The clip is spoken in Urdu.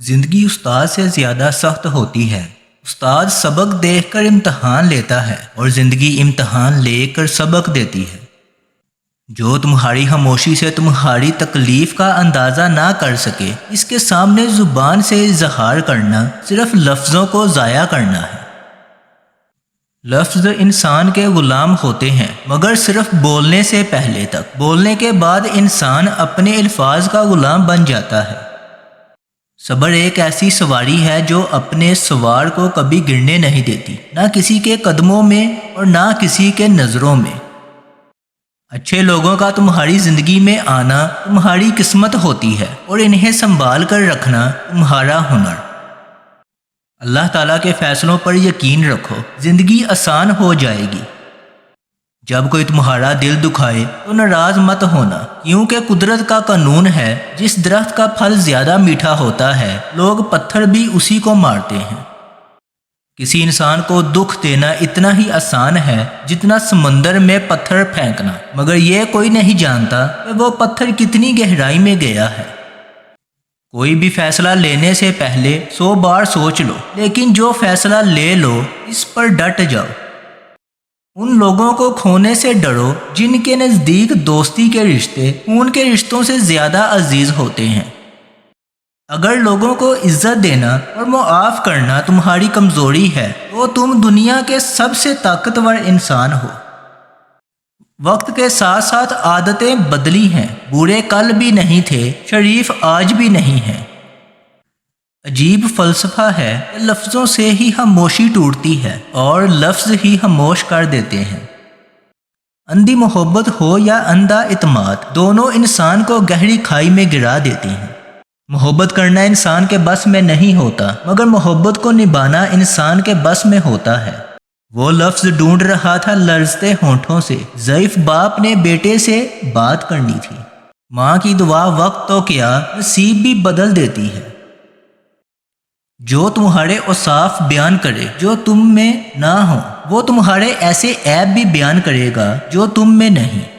زندگی استاد سے زیادہ سخت ہوتی ہے۔ استاد سبق دیکھ کر امتحان لیتا ہے اور زندگی امتحان لے کر سبق دیتی ہے۔ جو تمہاری خاموشی سے تمہاری تکلیف کا اندازہ نہ کر سکے، اس کے سامنے زبان سے اظہار کرنا صرف لفظوں کو ضائع کرنا ہے۔ لفظ انسان کے غلام ہوتے ہیں مگر صرف بولنے سے پہلے تک، بولنے کے بعد انسان اپنے الفاظ کا غلام بن جاتا ہے۔ صبر ایک ایسی سواری ہے جو اپنے سوار کو کبھی گرنے نہیں دیتی، نہ کسی کے قدموں میں اور نہ کسی کے نظروں میں۔ اچھے لوگوں کا تمہاری زندگی میں آنا تمہاری قسمت ہوتی ہے اور انہیں سنبھال کر رکھنا تمہارا ہنر۔ اللہ تعالیٰ کے فیصلوں پر یقین رکھو، زندگی آسان ہو جائے گی۔ جب کوئی تمہارا دل دکھائے تو ناراض مت ہونا، کیونکہ قدرت کا قانون ہے، جس درخت کا پھل زیادہ میٹھا ہوتا ہے لوگ پتھر بھی اسی کو مارتے ہیں۔ کسی انسان کو دکھ دینا اتنا ہی آسان ہے جتنا سمندر میں پتھر پھینکنا، مگر یہ کوئی نہیں جانتا کہ وہ پتھر کتنی گہرائی میں گیا ہے۔ کوئی بھی فیصلہ لینے سے پہلے 100 بار سوچ لو، لیکن جو فیصلہ لے لو اس پر ڈٹ جاؤ۔ ان لوگوں کو کھونے سے ڈرو جن کے نزدیک دوستی کے رشتے خون کے رشتوں سے زیادہ عزیز ہوتے ہیں۔ اگر لوگوں کو عزت دینا اور معاف کرنا تمہاری کمزوری ہے تو تم دنیا کے سب سے طاقتور انسان ہو۔ وقت کے ساتھ ساتھ عادتیں بدلی ہیں، برے کل بھی نہیں تھے، شریف آج بھی نہیں ہیں۔ عجیب فلسفہ ہے کہ لفظوں سے ہی خاموشی ٹوٹتی ہے اور لفظ ہی خاموش کر دیتے ہیں۔ اندھی محبت ہو یا اندھا اعتماد، دونوں انسان کو گہری کھائی میں گرا دیتی ہیں۔ محبت کرنا انسان کے بس میں نہیں ہوتا، مگر محبت کو نبھانا انسان کے بس میں ہوتا ہے۔ وہ لفظ ڈھونڈ رہا تھا لرزتے ہونٹوں سے، ضعیف باپ نے بیٹے سے بات کرنی تھی۔ ماں کی دعا وقت تو کیا نصیب بھی بدل دیتی ہے۔ جو تمہارے اوصاف بیان کرے جو تم میں نہ ہو، وہ تمہارے ایسے عیب بھی بیان کرے گا جو تم میں نہیں۔